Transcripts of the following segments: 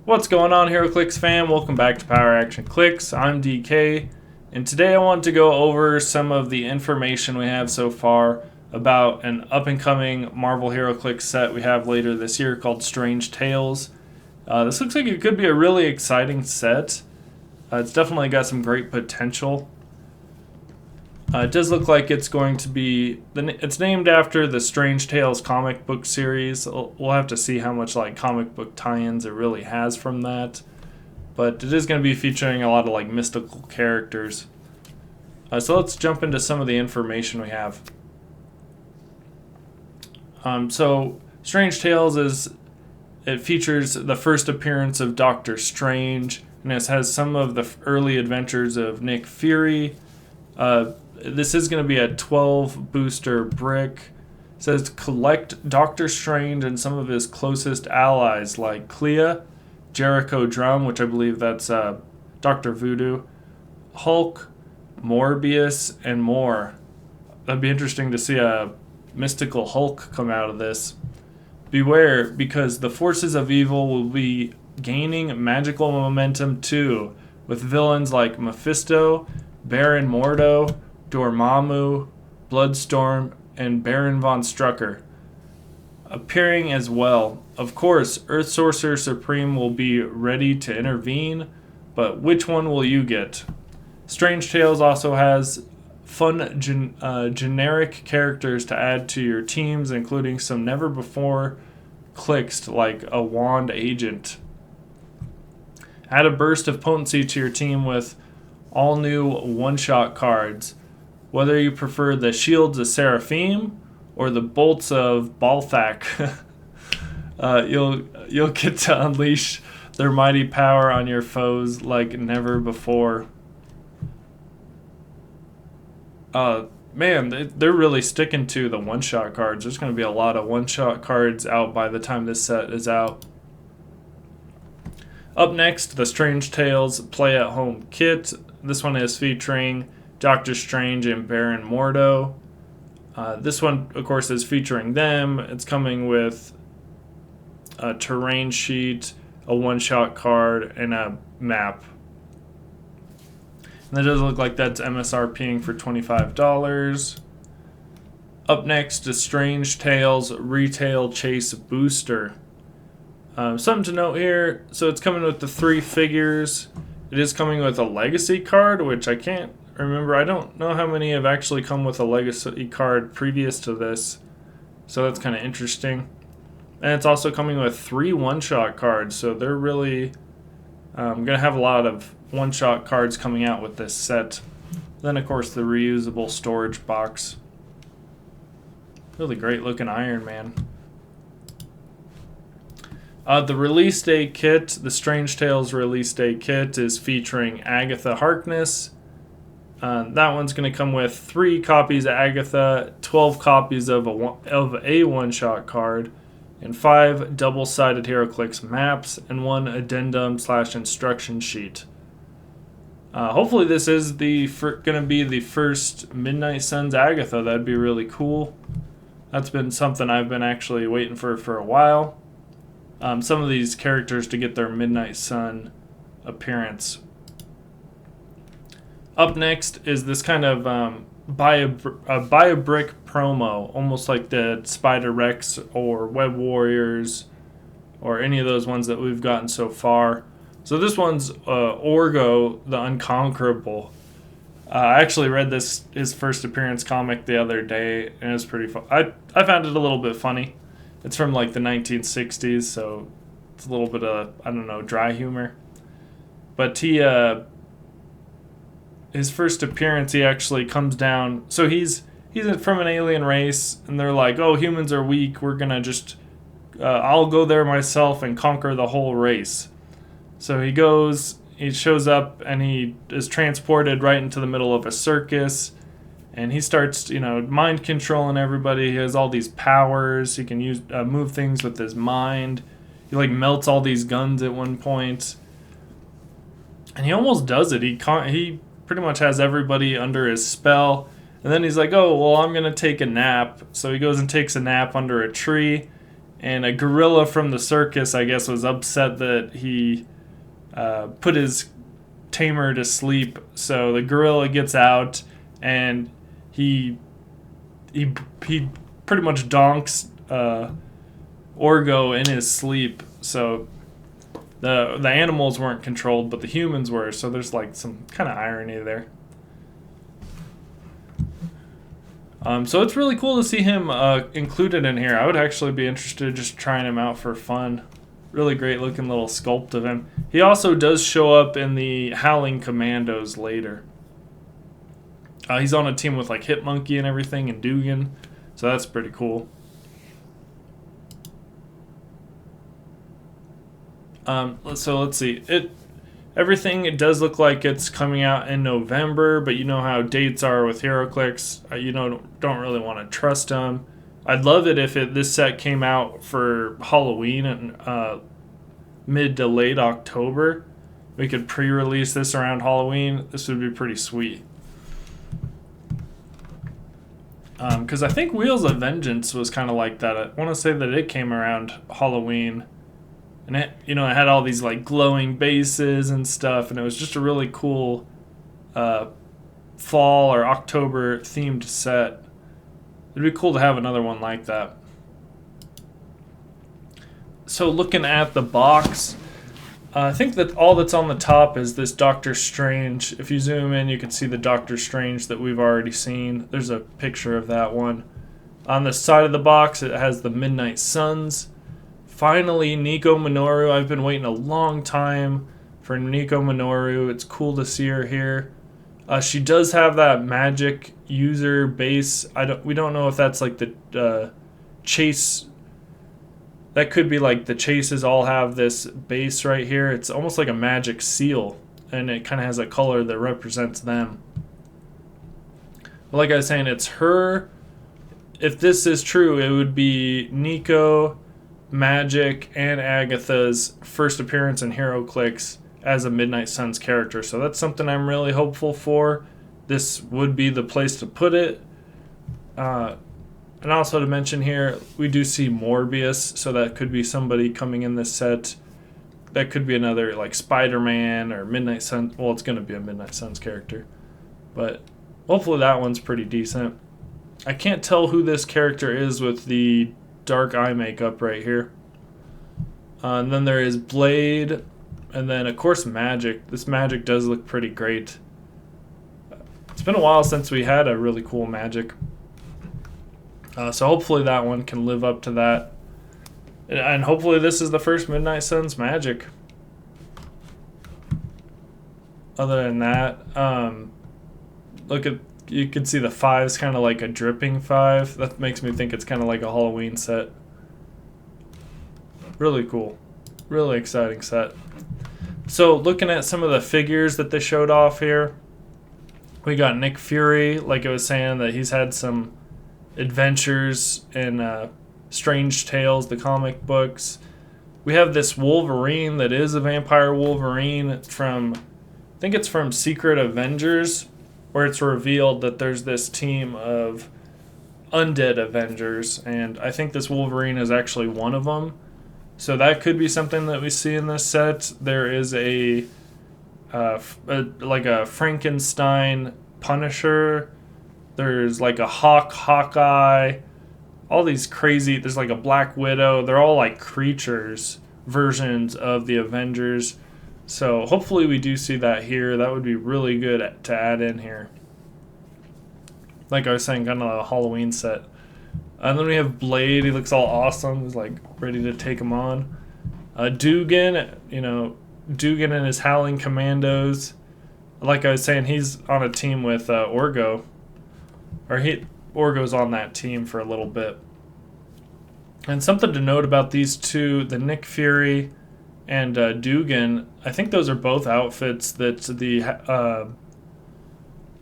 What's going on, Heroclix fam? Welcome back to Power Action Clicks. I'm DK, and today I want to go over some of the information we have so far about an up-and-coming Marvel Heroclix set we have later this year called Strange Tales. This looks like it could be a really exciting set. It's definitely got some great potential. It does look like it's going to be... It's named after the Strange Tales comic book series. We'll have to see how much comic book tie-ins it really has from that. But it is going to be featuring a lot of mystical characters. So let's jump into some of the information we have. So Strange Tales it features the first appearance of Doctor Strange, and it has some of the early adventures of Nick Fury. This is going to be a 12 booster brick. It says collect Doctor Strange and some of his closest allies like Clea, Jericho Drum, which I believe that's Dr. Voodoo, Hulk, Morbius, and more. That'd be interesting to see a mystical Hulk come out of this. Beware, because the forces of evil will be gaining magical momentum too, with villains like Mephisto, Baron Mordo, Dormammu, Bloodstorm, and Baron von Strucker appearing as well. Of course, Earth Sorcerer Supreme will be ready to intervene, but which one will you get? Strange Tales also has fun generic characters to add to your teams, including some never-before clicks like a wand agent. Add a burst of potency to your team with all new one-shot cards. Whether you prefer the Shields of Seraphim or the Bolts of Balthak, you'll get to unleash their mighty power on your foes like never before. Man, they're really sticking to the one-shot cards. There's going to be a lot of one-shot cards out by the time this set is out. Up next, the Strange Tales Play at Home kit. This one is featuring Doctor Strange and Baron Mordo. This one, of course, is featuring them. It's coming with a terrain sheet, a one-shot card, and a map. And that does look like that's MSRPing for $25. Up next is Strange Tales Retail Chase Booster. Something to note here, so it's coming with the 3 figures. It is coming with a legacy card, which I can't remember. I don't know how many have actually come with a legacy card previous to this, so that's kind of interesting. And it's also coming with 3 one-shot cards, so they're really going to have a lot of one-shot cards coming out with this set. Then, of course, the reusable storage box. Really great-looking Iron Man. The release day kit, the Strange Tales release day kit, is featuring Agatha Harkness. That one's going to come with 3 copies of Agatha, 12 copies of a one-shot card, and 5 double-sided HeroClix maps, and 1 addendum/instruction sheet. Hopefully this is going to be the first Midnight Suns Agatha. That'd be really cool. That's been something I've been actually waiting for a while. Some of these characters to get their Midnight Sun appearance. Up next is this kind of buy a brick promo, almost like the Spider Rex or Web Warriors or any of those ones that we've gotten so far. So this one's Orrgo, the Unconquerable. I actually read his first appearance comic the other day, and it was pretty fun. I found it a little bit funny. It's from the 1960s, so it's a little bit of, dry humor. But his first appearance, he actually comes down. So he's from an alien race, and they're like, oh, humans are weak. We're going to just, I'll go there myself and conquer the whole race. So he shows up, and he is transported right into the middle of a circus. And he starts, mind controlling everybody. He has all these powers. He can move things with his mind. He melts all these guns at one point. And he almost does it. He pretty much has everybody under his spell. And then he's like, oh, well, I'm going to take a nap. So he goes and takes a nap under a tree. and a gorilla from the circus, I guess, was upset that he put his tamer to sleep. So the gorilla gets out, and he pretty much donks Orrgo in his sleep. So the animals weren't controlled, but the humans were. So there's like some kind of irony there. So it's really cool to see him included in here. I would actually be interested in just trying him out for fun. Really great looking little sculpt of him. He also does show up in the Howling Commandos later. He's on a team with like Hitmonkey and everything, and Dugan. So that's pretty cool. So let's see. Everything, it does look like it's coming out in November, but you know how dates are with Heroclix. You don't really want to trust them. I'd love it if this set came out for Halloween and mid to late October. We could pre-release this around Halloween. This would be pretty sweet. Because I think Wheels of Vengeance was kind of like that. I want to say that it came around Halloween. And it had all these like glowing bases and stuff, and it was just a really cool fall or October themed set. It'd be cool to have another one like that. So looking at the box, I think that all that's on the top is this Doctor Strange. If you zoom in, you can see the Doctor Strange that we've already seen. There's a picture of that one. On the side of the box, it has the Midnight Suns. Finally, Nico Minoru. I've been waiting a long time for Nico Minoru. It's cool to see her here. She does have that magic user base. We don't know if that's like the chase. That could be like the chases all have this base right here. It's almost like a magic seal, and it kind of has a color that represents them. But like I was saying, it's her. If this is true, it would be Nico, Magic, and Agatha's first appearance in Heroclix as a Midnight Suns character. So that's something I'm really hopeful for. This would be the place to put it. And also to mention here, we do see Morbius, so that could be somebody coming in this set. That could be another like Spider-Man or Midnight Suns. Well, it's going to be a Midnight Suns character. But hopefully that one's pretty decent. I can't tell who this character is with the dark eye makeup right here. And then there is Blade, and then of course Magic. This Magic does look pretty great. It's been a while since we had a really cool Magic. So hopefully that one can live up to that. And hopefully this is the first Midnight Suns Magic. Other than that, you can see the 5's kind of like a dripping 5. That makes me think it's kind of like a Halloween set. Really cool. Really exciting set. So looking at some of the figures that they showed off here, we got Nick Fury, like I was saying, that he's had some adventures in Strange Tales, the comic books. We have this Wolverine that is a vampire Wolverine from, I think it's from Secret Avengers, where it's revealed that there's this team of undead Avengers, and I think this Wolverine is actually one of them. So that could be something that we see in this set. There is like a Frankenstein Punisher. There's like a Hawkeye. All these crazy. There's like a Black Widow. They're all like creatures versions of the Avengers. So hopefully we do see that here. That would be really good to add in here. Like I was saying, kind of a Halloween set. And then we have Blade. He looks all awesome. He's like ready to take him on. Dugan, Dugan and his Howling Commandos. Like I was saying, he's on a team with Orrgo. Orrgo's on that team for a little bit. And something to note about these two, the Nick Fury and Dugan, I think those are both outfits that the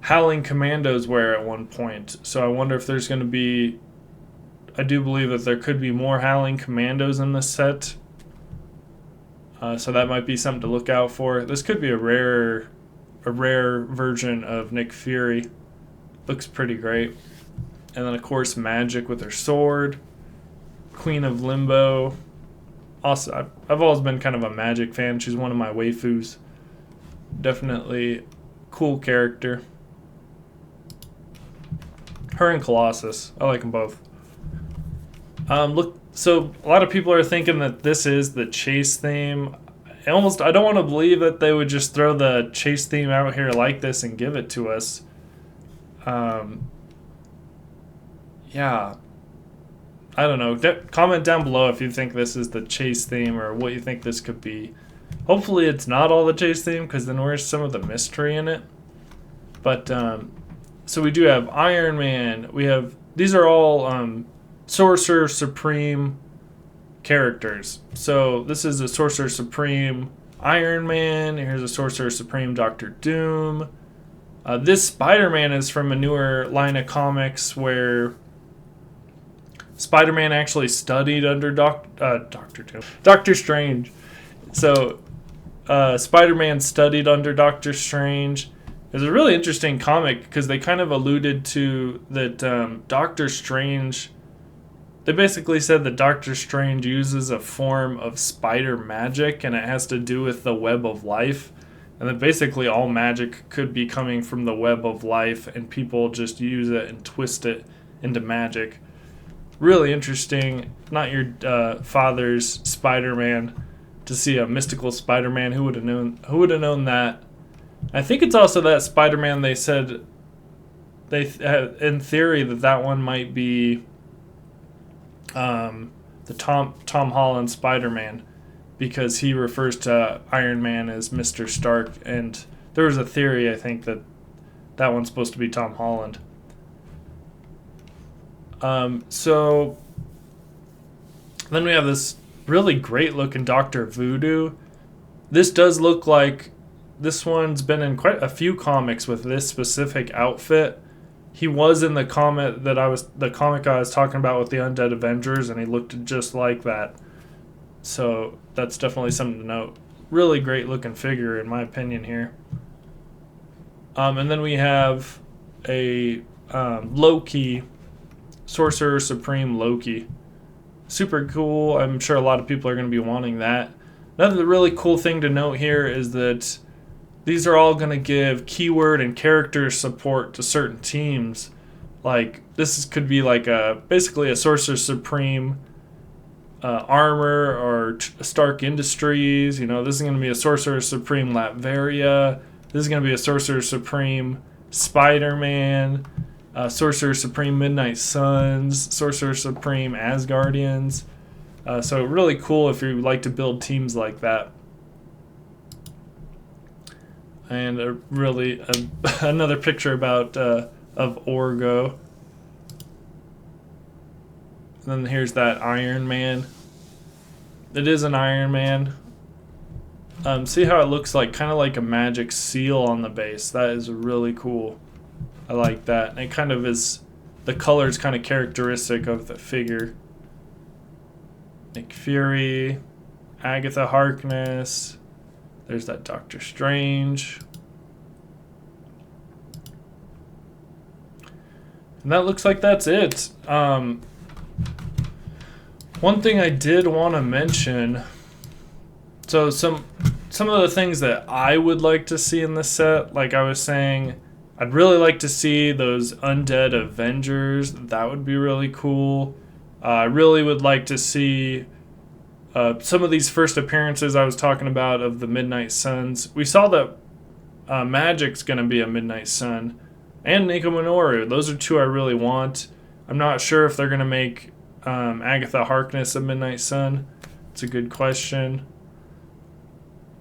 Howling Commandos wear at one point. So I wonder if there's going to be... I do believe that there could be more Howling Commandos in this set. So that might be something to look out for. This could be a rare version of Nick Fury. Looks pretty great. And then, of course, Magic with her sword. Queen of Limbo. Also, I've always been kind of a magic fan. She's one of my waifus. Definitely cool character. Her and Colossus. I like them both. Look, so a lot of people are thinking that this is the chase theme. I don't want to believe that they would just throw the chase theme out here like this and give it to us. Yeah. I don't know. Comment down below if you think this is the chase theme or what you think this could be. Hopefully it's not all the chase theme, because then where's some of the mystery in it? But, so we do have Iron Man. These are all Sorcerer Supreme characters. So this is a Sorcerer Supreme Iron Man. Here's a Sorcerer Supreme Doctor Doom. This Spider-Man is from a newer line of comics where Spider-Man actually studied under Doctor Strange. So Spider-Man studied under Doctor Strange. It's a really interesting comic because they kind of alluded to that Doctor Strange. They basically said that Doctor Strange uses a form of spider magic, and it has to do with the web of life. And that basically all magic could be coming from the web of life, and people just use it and twist it into magic. Really interesting. Not your father's Spider-Man. To see a mystical Spider-Man, who would have known? Who would have known that? I think it's also that Spider-Man. They said in theory that one might be the Tom Holland Spider-Man, because he refers to Iron Man as Mr. Stark, and there was a theory, I think, that one's supposed to be Tom Holland. So then we have this really great looking Dr. Voodoo. This does look like this one's been in quite a few comics with this specific outfit. He was in the comic I was talking about with the Undead Avengers, and he looked just like that. So that's definitely something to note. Really great looking figure in my opinion here. And then we have a Loki, Sorcerer Supreme Loki. Super cool. I'm sure a lot of people are going to be wanting that. Another really cool thing to note here is that these are all going to give keyword and character support to certain teams. Like, this could be like basically a Sorcerer Supreme armor or Stark Industries. You know, this is going to be a Sorcerer Supreme Latveria. This is going to be a Sorcerer Supreme Spider-Man. Sorcerer Supreme Midnight Suns, Sorcerer Supreme Asgardians. So really cool if you like to build teams like that. And another picture about of Orrgo. And then here's that Iron Man. It is an Iron Man. See how it looks like, kind of like a magic seal on the base. That is really cool. I like that. And it kind of is, the color is kind of characteristic of the figure. Nick Fury, Agatha Harkness. There's that Doctor Strange. And that looks like that's it. One thing I did want to mention, so some of the things that I would like to see in this set, like I was saying, I'd really like to see those Undead Avengers. That would be really cool. I really would like to see some of these first appearances I was talking about of the Midnight Suns. We saw that Magic's going to be a Midnight Sun. And Nico Minoru. Those are two I really want. I'm not sure if they're going to make Agatha Harkness a Midnight Sun. It's a good question.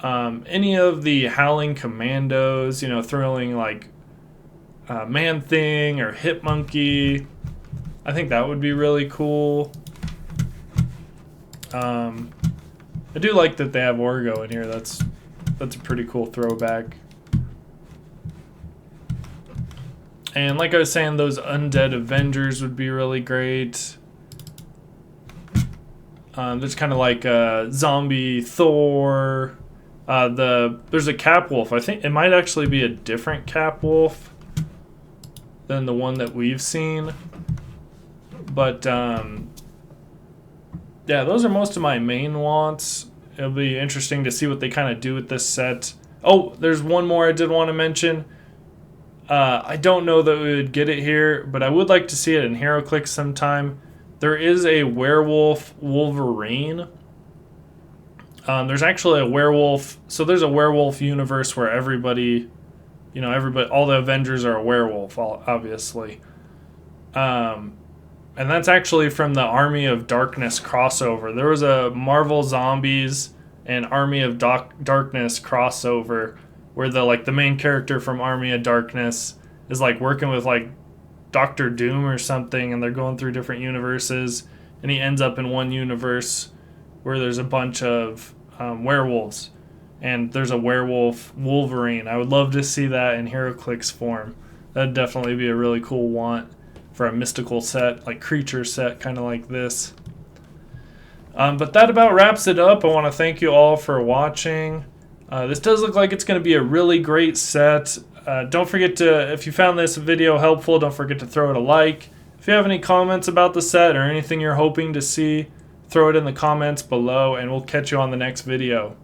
Any of the Howling Commandos, you know, throwing like Man-Thing or Hit-Monkey. I think that would be really cool. I do like that they have Orrgo in here. That's a pretty cool throwback. And like I was saying, those Undead Avengers would be really great. There's kind of like a zombie Thor. There's a Capwolf. I think it might actually be a different Capwolf than the one that we've seen. But yeah, those are most of my main wants. It'll be interesting to see what they kind of do with this set. Oh, there's one more I did want to mention. I don't know that we would get it here, but I would like to see it in Heroclix sometime. There is a werewolf Wolverine. There's actually a werewolf. So there's a werewolf universe where everybody, all the Avengers are a werewolf, obviously. And that's actually from the Army of Darkness crossover. There was a Marvel Zombies and Army of Darkness crossover where the main character from Army of Darkness is like working with like Doctor Doom or something, and they're going through different universes, and he ends up in one universe where there's a bunch of werewolves, and there's a werewolf Wolverine. I would love to see that in Heroclix form. That'd definitely be a really cool want for a mystical set, like creature set, kind of like this. But that about wraps it up. I want to thank you all for watching. This does look like it's going to be a really great set. Don't forget to, if you found this video helpful, don't forget to throw it a like. If you have any comments about the set or anything you're hoping to see, throw it in the comments below, and we'll catch you on the next video.